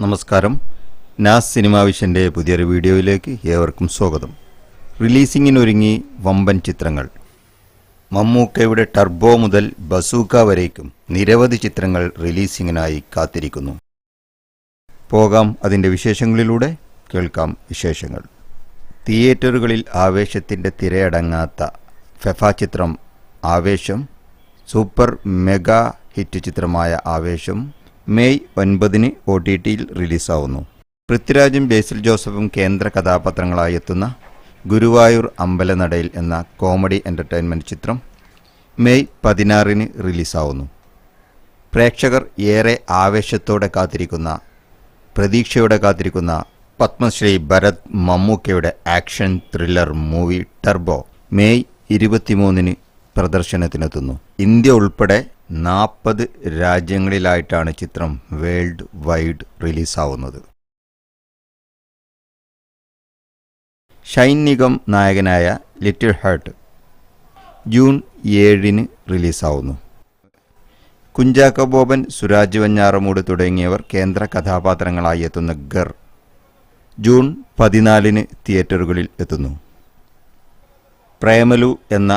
നമസ്കാരം. നാസ് സിനിമാ വിഷൻ്റെ പുതിയൊരു വീഡിയോയിലേക്ക് ഏവർക്കും സ്വാഗതം. റിലീസിങ്ങിനൊരുങ്ങി വമ്പൻ ചിത്രങ്ങൾ. മമ്മൂക്കയുടെ ടർബോ മുതൽ ബസൂക്ക വരേക്കും നിരവധി ചിത്രങ്ങൾ റിലീസിങ്ങിനായി കാത്തിരിക്കുന്നു. പോകാം അതിൻ്റെ വിശേഷങ്ങളിലൂടെ. കേൾക്കാം വിശേഷങ്ങൾ. തിയേറ്ററുകളിൽ ആവേശത്തിൻ്റെ തിരയടങ്ങാത്ത ഫെഫ ചിത്രം ആവേശം, സൂപ്പർ മെഗാ ഹിറ്റ് ചിത്രമായ ആവേശം മെയ് 9 OTTയിൽ റിലീസാവുന്നു. പൃഥ്വിരാജും ബേസിൽ ജോസഫും കേന്ദ്ര കഥാപാത്രങ്ങളായി എത്തുന്ന ഗുരുവായൂർ അമ്പലനടയിൽ എന്ന കോമഡി എൻ്റർടൈൻമെൻറ്റ് ചിത്രം മെയ് 16 റിലീസാവുന്നു. പ്രേക്ഷകർ ഏറെ ആവേശത്തോടെ പ്രതീക്ഷയോടെ കാത്തിരിക്കുന്ന പത്മശ്രീ ഭരത് മമ്മൂക്കയുടെ action thriller movie Turbo May 23 പ്രദർശനത്തിനെത്തുന്നു. ഇന്ത്യ ഉൾപ്പെടെ 40 രാജ്യങ്ങളിലായിട്ടാണ് ചിത്രം വേൾഡ് വൈഡ് റിലീസാവുന്നത്. ഷൈൻ നിഗം നായകനായ ലിറ്റിൽ ഹാർട്ട് ജൂൺ 7 റിലീസാവുന്നു. കുഞ്ചാക്കോ ബോബൻ, സുരാജ് വെഞ്ഞാറമൂട് തുടങ്ങിയവർ കേന്ദ്ര കഥാപാത്രങ്ങളായി എത്തുന്ന ഗർ ജൂൺ 14 തിയേറ്ററുകളിൽ എത്തുന്നു. പ്രേമലു എന്ന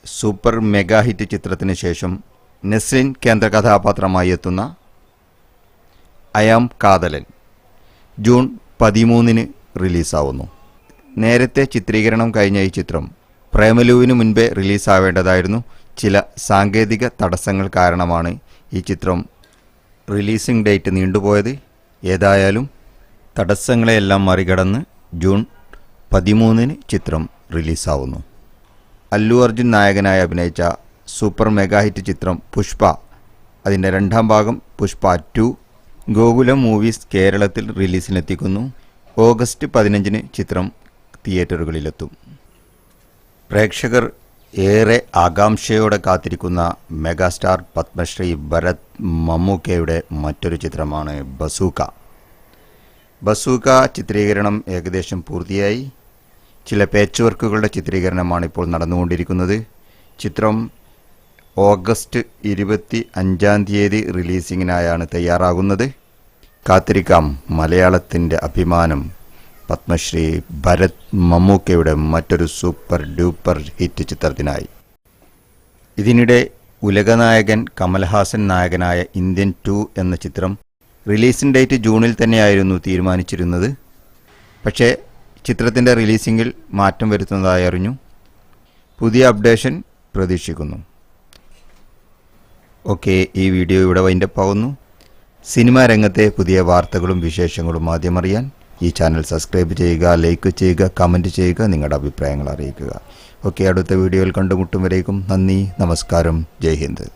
സൂപ്പർ മെഗാ ഹിറ്റ് ചിത്രത്തിന് ശേഷം നെസ്ലിൻ കേന്ദ്ര കഥാപാത്രമായി എത്തുന്ന അയാം കാതലൻ ജൂൺ 13 റിലീസാവുന്നു. നേരത്തെ ചിത്രീകരണം കഴിഞ്ഞ ഈ ചിത്രം പ്രേമലുവിന് മുൻപേ റിലീസാവേണ്ടതായിരുന്നു. ചില സാങ്കേതിക തടസ്സങ്ങൾ കാരണമാണ് ഈ ചിത്രം റിലീസിംഗ് ഡേറ്റ് നീണ്ടുപോയത്. ഏതായാലും തടസ്സങ്ങളെയെല്ലാം മറികടന്ന് ജൂൺ 13 ചിത്രം റിലീസാവുന്നു. അല്ലു അർജുൻ നായകനായി അഭിനയിച്ച സൂപ്പർ മെഗാ ഹിറ്റ് ചിത്രം പുഷ്പ, അതിൻ്റെ 2ാം ഭാഗം പുഷ്പ 2 ഗോകുലം മൂവീസ് കേരളത്തിൽ റിലീസിനെത്തിക്കുന്നു. ഓഗസ്റ്റ് 15 ചിത്രം തിയേറ്ററുകളിലെത്തും. പ്രേക്ഷകർ ഏറെ ആകാംക്ഷയോടെ കാത്തിരിക്കുന്ന മെഗാസ്റ്റാർ പത്മശ്രീ ഭരത് മമ്മൂക്കയുടെ മറ്റൊരു ചിത്രമാണ് ബസൂക്ക. ബസൂക്ക ചിത്രീകരണം ഏകദേശം പൂർത്തിയായി. ചില പേച്ച് വർക്കുകളുടെ ചിത്രീകരണമാണ് ഇപ്പോൾ നടന്നുകൊണ്ടിരിക്കുന്നത്. ചിത്രം ഓഗസ്റ്റ് 25 റിലീസിങ്ങിനായാണ് തയ്യാറാകുന്നത്. കാത്തിരിക്കാം മലയാളത്തിൻ്റെ അഭിമാനം പത്മശ്രീ ഭരത് മമ്മൂക്കയുടെ മറ്റൊരു സൂപ്പർ ഡ്യൂപ്പർ ഹിറ്റ് ചിത്രത്തിനായി. ഇതിനിടെ ഉലകനായകൻ കമൽഹാസൻ നായകനായ ഇന്ത്യൻ 2 എന്ന ചിത്രം റിലീസിംഗ് ഡേറ്റ് ജൂണിൽ തന്നെയായിരുന്നു തീരുമാനിച്ചിരുന്നത്. പക്ഷേ ചിത്രത്തിൻ്റെ റിലീസിങ്ങിൽ മാറ്റം വരുത്തുന്നതായി അറിഞ്ഞു. പുതിയ അപ്ഡേഷൻ പ്രതീക്ഷിക്കുന്നു. ഓക്കെ, ഈ വീഡിയോ ഇവിടെ വൈൻഡപ്പ് ആവുന്നു. സിനിമാ രംഗത്തെ പുതിയ വാർത്തകളും വിശേഷങ്ങളും ആദ്യം അറിയാൻ ഈ ചാനൽ സബ്സ്ക്രൈബ് ചെയ്യുക, ലൈക്ക് ചെയ്യുക, കമൻറ്റ് ചെയ്യുക, നിങ്ങളുടെ അഭിപ്രായങ്ങൾ അറിയിക്കുക. ഓക്കെ, അടുത്ത വീഡിയോയിൽ കണ്ടുമുട്ടും വരേക്കും നന്ദി, നമസ്കാരം, ജയ് ഹിന്ദ്.